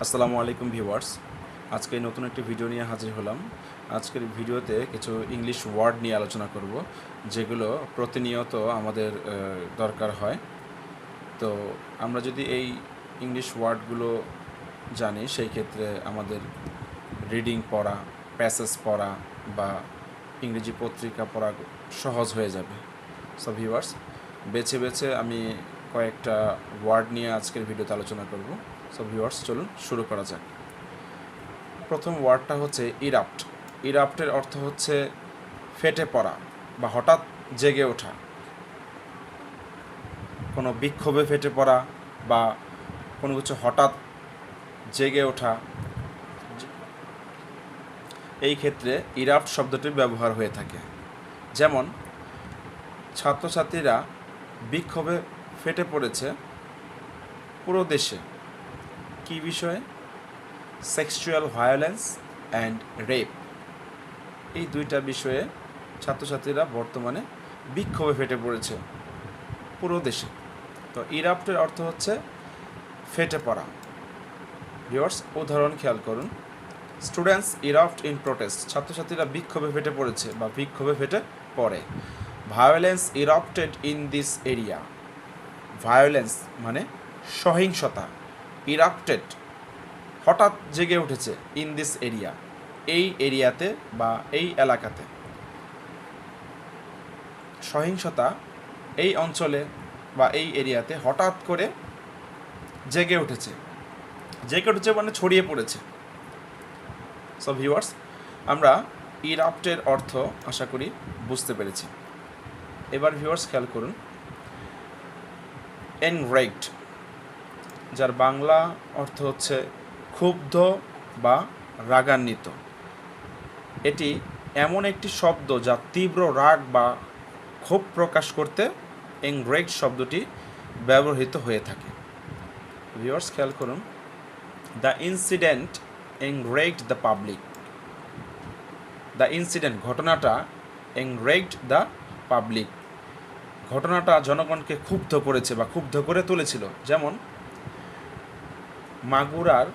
আসসালামু আলাইকুম ভিউয়ার্স। আজকে নতুন একটি ভিডিও নিয়ে হাজির হলাম। আজকের ভিডিওতে কিছু ইংলিশ ওয়ার্ড নিয়ে আলোচনা করব, যেগুলো প্রতিনিয়ত আমাদের দরকার হয়। তো আমরা যদি এই ইংলিশ ওয়ার্ডগুলো জানি, সেই ক্ষেত্রে আমাদের রিডিং পড়া, প্যাসেজ পড়া বা ইংরেজি পত্রিকা পড়া সহজ হয়ে যাবে। সো ভিউয়ার্স, বেছে বেছে আমি কয়েকটা ওয়ার্ড নিয়ে আজকের ভিডিওতে আলোচনা করব। সো ভিউয়ার্স, চলুন শুরু করা যাক। প্রথম ওয়ার্ডটা হচ্ছে ইরাপ্ট। ইরাপ্টের অর্থ হচ্ছে ফেটে পড়া বা হঠাৎ জেগে ওঠা, কোনো বিক্ষোভে ফেটে পড়া বা কোনো কিছু হঠাৎ জেগে ওঠা, এই ক্ষেত্রে ইরাপ্ট শব্দটির ব্যবহার হয়ে থাকে। যেমন ছাত্রছাত্রীরা বিক্ষোভে ফেটে পড়েছে পুরো দেশে। কী বিষয়ে? সেক্সুয়াল ভায়োলেন্স অ্যান্ড রেপ, এই দুইটা বিষয়ে ছাত্রছাত্রীরা বর্তমানে বিক্ষোভে ফেটে পড়েছে পুরো দেশে। তো ইরাপ্টের অর্থ হচ্ছে ফেটে পড়া। ভিউয়ার্স, উদাহরণ খেয়াল করুন। স্টুডেন্টস ইরাপ্ট ইন প্রোটেস্ট, ছাত্রছাত্রীরা বিক্ষোভে ফেটে পড়েছে বা বিক্ষোভে ফেটে পড়ে। Violence erupted in this area, violence মানে সহিংসতা, ইরাপ্টেড হঠাৎ জেগে উঠেছে, ইন দিস এরিয়া এই এরিয়াতে বা এই এলাকাতে। সহিংসতা এই অঞ্চলে বা এই এরিয়াতে হঠাৎ করে জেগে উঠেছে। জেগে উঠেছে মানে ছড়িয়ে পড়েছে। সো ভিউয়ার্স, আমরা ইরাপ্টের অর্থ আশা করি বুঝতে পেরেছি। এবার ভিউয়ার্স খেয়াল করুন, এনরেগড, যার বাংলা অর্থ হচ্ছে ক্ষুব্ধ বা রাগান্বিত। এটি এমন একটি শব্দ যা তীব্র রাগ বা ক্ষোভ প্রকাশ করতে এনরেগড শব্দটি ব্যবহৃত হয়ে থাকে। ভিউয়ার্স খেয়াল করুন, the incident enraged the public. The incident, ঘটনাটা, এনরেগড দ্য পাবলিক, ঘটনাটা জনগণকে ক্ষুব্ধ করেছে বা ক্ষুব্ধ করে তুলেছিল। যেমন মাগুরার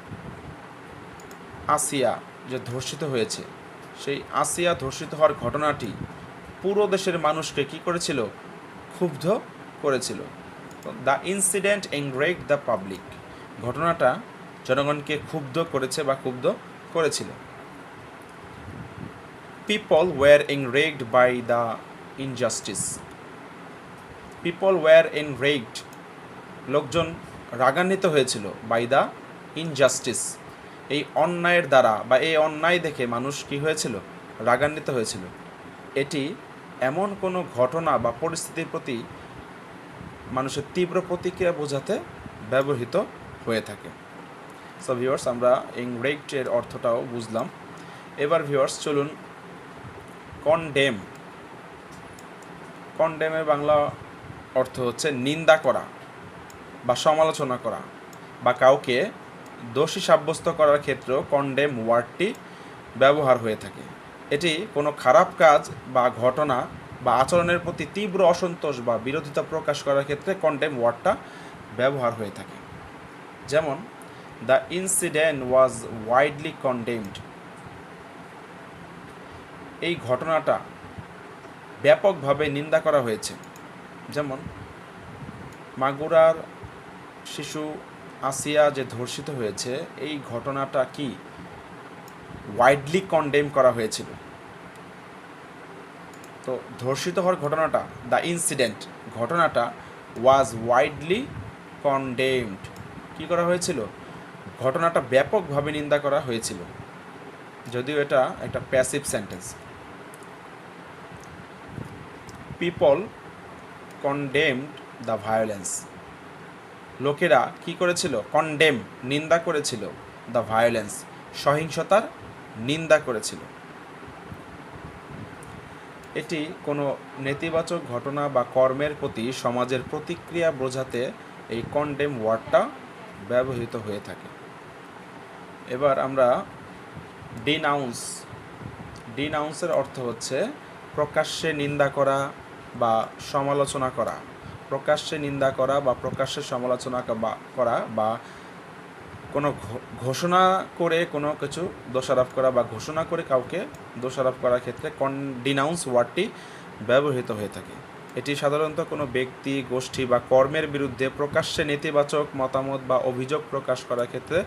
আসিয়া যে ধর্ষিত হয়েছে, সেই আসিয়া ধর্ষিত হওয়ার ঘটনাটি পুরো দেশের মানুষকে কী করেছিল? ক্ষুব্ধ করেছিল। The incident enraged the public, ঘটনাটা জনগণকে ক্ষুব্ধ করেছে বা ক্ষুব্ধ করেছিল। People were enraged by the injustice. People were enraged, লোকজন রাগান্বিত হয়েছিল, বাই দ্য ইনজাস্টিস, এই অন্যায়ের দ্বারা বা এই অন্যায় দেখে মানুষ কী হয়েছিল? রাগান্বিত হয়েছিল। এটি এমন কোনো ঘটনা বা পরিস্থিতির প্রতি মানুষের তীব্র প্রতিক্রিয়া বোঝাতে ব্যবহৃত হয়ে থাকে। সো ভিউয়ার্স, আমরা এনরেগড-এর অর্থটাও বুঝলাম। এবার ভিউয়ার্স চলুন কনডেম। কনডেমের বাংলা অর্থ হচ্ছে নিন্দা করা বা সমালোচনা করা, বা কাউকে দোষী সাব্যস্ত করার ক্ষেত্রেও কনডেম ওয়ার্ডটি ব্যবহার হয়ে থাকে। এটি কোনো খারাপ কাজ বা ঘটনা বা আচরণের প্রতি তীব্র অসন্তোষ বা বিরোধিতা প্রকাশ করার ক্ষেত্রে কনডেম ওয়ার্ডটা ব্যবহার হয়ে থাকে। যেমন the incident was widely condemned, এই ঘটনাটা ব্যাপকভাবে নিন্দা করা হয়েছে। যেমন মাগুরার শিশু আসিয়া যে ধর্ষিত হয়েছে, এই ঘটনাটা কি ওয়াইডলি কনডেম করা হয়েছিল। তো ধর্ষিত হওয়ার ঘটনাটা, দ্য ইনসিডেন্ট, ঘটনাটা ওয়াজ ওয়াইডলি কনডেমড, কী করা হয়েছিল? ঘটনাটা ব্যাপকভাবে নিন্দা করা হয়েছিল, যদিও এটা একটা passive sentence. People condemned the violence, লোকেরা কি করেছিল? কনডেম, নিন্দা করেছিল, দ্য ভায়োলেন্স, সহিংসতার নিন্দা করেছিল। এটি কোনো নেতিবাচক ঘটনা বা কর্মের প্রতি সমাজের প্রতিক্রিয়া বোঝাতে এই কনডেম ওয়ার্ডটা ব্যবহৃত হয়ে থাকে। এবার আমরা ডিনাউন্স। ডিনাউন্সের অর্থ হচ্ছে প্রকাশ্যে নিন্দা করা বা সমালোচনা করা, প্রকাশ্যে নিন্দা করা বা প্রকাশ্যে সমালোচনা করা বা কোনো ঘোষণা করে কোনো কিছু দোষারোপ করা বা ঘোষণা করে কাউকে দোষারোপ করার ক্ষেত্রে ডিনাউন্স ওয়ার্ডটি ব্যবহৃত হয়ে থাকে। এটি সাধারণত কোনো ব্যক্তি, গোষ্ঠী বা কর্মের বিরুদ্ধে প্রকাশ্যে নেতিবাচক মতামত বা অভিযোগ প্রকাশ করার ক্ষেত্রে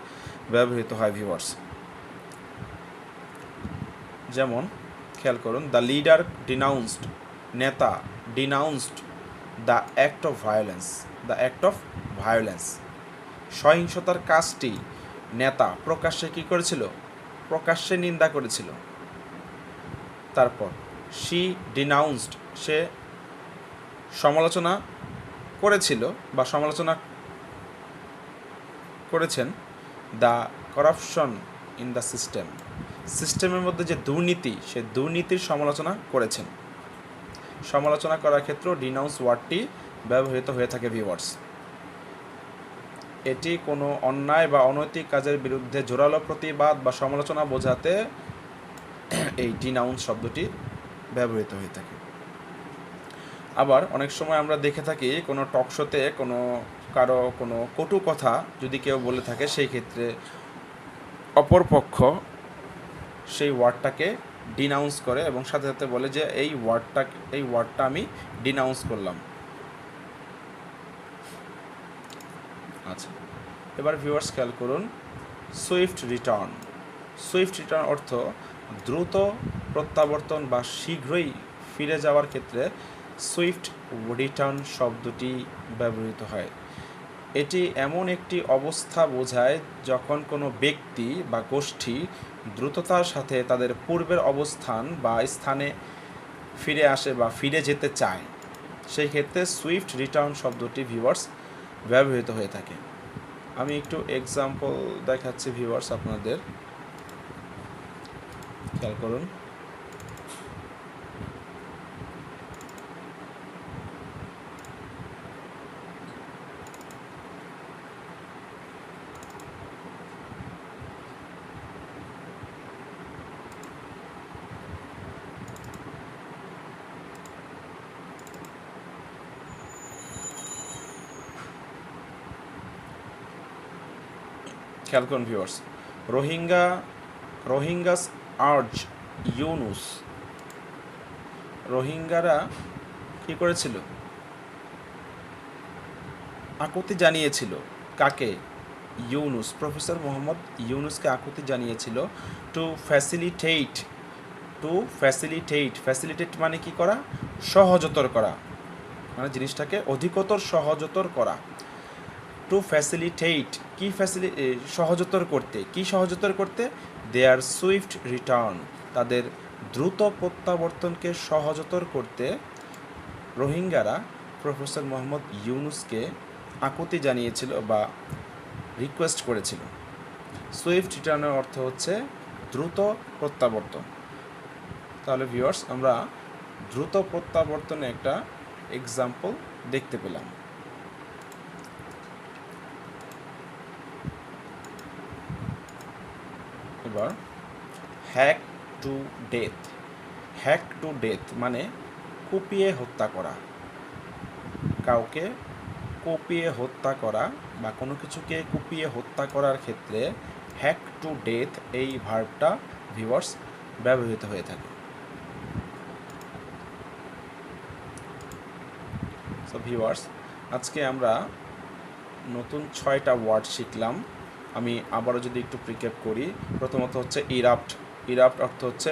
ব্যবহৃত হয় ভিউয়ার্স। যেমন খেয়াল করুন, দ্য লিডার ডিনাউন্সড, নেতা denounced the act of violence, the act of violence. সহিংসতার কাজটি নেতা প্রকাশ্যে কী করেছিল? প্রকাশ্যে নিন্দা করেছিল। তারপর শি ডিনাউন্সড, সে সমালোচনা করেছিল বা সমালোচনা করেছেন the corruption in the system, সিস্টেমের মধ্যে যে দুর্নীতি, সে দুর্নীতির সমালোচনা করেছেন। সমালোচনা করার ক্ষেত্রে ডিনাউন্স ওয়ার্ডটি ব্যবহৃত হয়ে থাকে ভিউয়ার্স। এটি কোনো অন্যায় বা অনৈতিক কাজের বিরুদ্ধে জোরালো প্রতিবাদ বা সমালোচনা বোঝাতে এই ডিনাউন্স শব্দটি ব্যবহৃত হয়ে থাকে। আবার অনেক সময় আমরা দেখে থাকি কোনো টকশোতে কারো কোনো কটু কথা যদি কেউ বলে থাকে, সেই ক্ষেত্রে অপরপক্ষ সেই ওয়ার্ডটাকে ডিনাউন্স করে এবং সাথে সাথে বলে যে এই ওয়ার্ডটা আমি ডিনাউন্স করলাম। আচ্ছা, এবার ভিউয়ার্স খেয়াল করুন, সুইফট রিটার্ন। সুইফট রিটার্ন অর্থ দ্রুত প্রত্যাবর্তন বা শীঘ্রই ফিরে যাওয়ার ক্ষেত্রে সুইফট রিটার্ন শব্দটি ব্যবহৃত হয়। এটি এমন একটি অবস্থা বোঝায় যখন কোনো ব্যক্তি বা গোষ্ঠী দ্রুততার সাথে তাদের পূর্বের অবস্থান বা স্থানে ফিরে আসে বা ফিরে যেতে চায়। সেই ক্ষেত্রে সুইফট রিটার্ন শব্দটি ভিউয়ার্স ব্যবহৃত হয়ে থাকে। আমি একটু এক্সাম্পল দেখাচ্ছি ভিউয়ার্স আপনাদের, খেয়াল করুন। খেয়াল করুন ভিউয়ার্স, রোহিঙ্গাস আর্জ ইউনুস। রোহিঙ্গারা কী করেছিল? আকুতি জানিয়েছিল কাকে? ইউনুস, প্রফেসর মোহাম্মদ ইউনুসকে আকুতি জানিয়েছিল টু ফ্যাসিলিটেট মানে কি করা? সহজতর করা, মানে জিনিসটাকে অধিকতর সহজতর করা। টু ফ্যাসিলিটেট, সহজতর করতে দেয়ার সুইফট রিটার্ন, তাদের দ্রুত প্রত্যাবর্তনকে সহজতর করতে রোহিঙ্গারা প্রফেসর মোহাম্মদ ইউনুসকে আকুতি জানিয়েছিল বা রিকোয়েস্ট করেছিল। সুইফট রিটার্নের অর্থ হচ্ছে দ্রুত প্রত্যাবর্তন। তাহলে ভিউয়ার্স, আমরা দ্রুত প্রত্যাবর্তনে একটা এক্সাম্পল দেখতে পেলাম। এবার হ্যাক টু ডেথ মানে কুপিয়ে হত্যা করা। কাউকে কুপিয়ে হত্যা করা বা কোনো কিছুকে কুপিয়ে হত্যা করার ক্ষেত্রে হ্যাক টু ডেথ এই ভার্বটা ভিউয়ার্স ব্যবহৃত হয়ে থাকে। সো ভিউয়ার্স, আজকে আমরা নতুন 6টা ওয়ার্ড শিখলাম। আমি আবারও যদি একটু প্রিক্যাপ করি, প্রথমত হচ্ছে ইরাপ্ট অর্থ হচ্ছে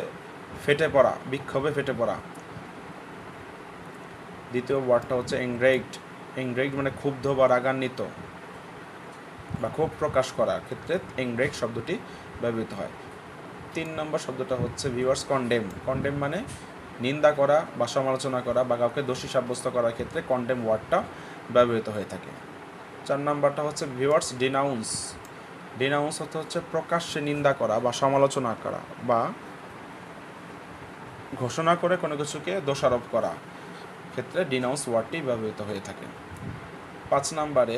ফেটে পড়া, বিক্ষোভে ফেটে পড়া। দ্বিতীয় ওয়ার্ডটা হচ্ছে এংরেজড মানে ক্ষুব্ধ বা রাগান্বিত বা ক্ষোভ প্রকাশ করার ক্ষেত্রে এংরেজ শব্দটি ব্যবহৃত হয়। 3 নম্বর শব্দটা হচ্ছে ভিউয়ার্স কন্ডেম মানে নিন্দা করা বা সমালোচনা করা বা কাউকে দোষী সাব্যস্ত করার ক্ষেত্রে কন্ডেম ওয়ার্ডটা ব্যবহৃত হয়ে থাকে। 4 নম্বরটা হচ্ছে ভিউয়ার্স ডিনাউন্স অর্থ হচ্ছে প্রকাশ্যে নিন্দা করা বা সমালোচনা করা বা ঘোষণা করে কোনো কিছুকে দোষারোপ করা ক্ষেত্রে ডিনাউন্স ওয়ার্ডটি ব্যবহৃত হয়ে থাকে। 5 নম্বরে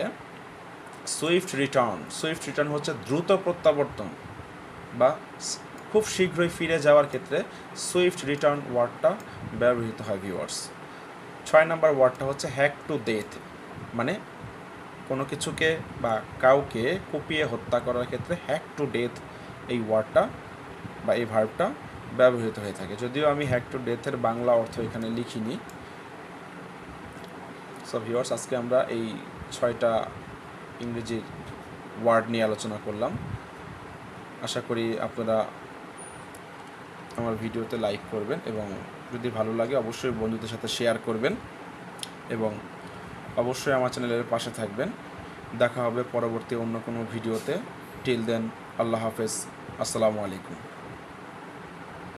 সুইফট রিটার্ন হচ্ছে দ্রুত প্রত্যাবর্তন বা খুব শীঘ্রই ফিরে যাওয়ার ক্ষেত্রে সুইফট রিটার্ন ওয়ার্ডটা ব্যবহৃত হয় ভিউয়ার্স। 6 নাম্বার ওয়ার্ডটা হচ্ছে হ্যাক টু ডেথ, মানে কোনো কিছুকে বা কাউকে কুপিয়ে হত্যা করার ক্ষেত্রে হ্যাক টু ডেথ এই ওয়ার্ডটা বা এই ভার্বটা ব্যবহৃত হয়ে থাকে। যদিও আমি হ্যাক টু ডেথের বাংলা অর্থ এখানে লিখিনি। সো ভিউয়ার্স, আজকে আমরা এই 6টা ইংরেজি ওয়ার্ড নিয়ে আলোচনা করলাম। আশা করি আপনারা আমার ভিডিওতে লাইক করবেন এবং যদি ভালো লাগে অবশ্যই বন্ধুদের সাথে শেয়ার করবেন এবং অবশ্যই আমার চ্যানেলের পাশে থাকবেন। দেখা হবে পরবর্তী অন্য কোনো ভিডিওতে। টিল দেন, আল্লাহ হাফেজ, আসসালামু আলাইকুম।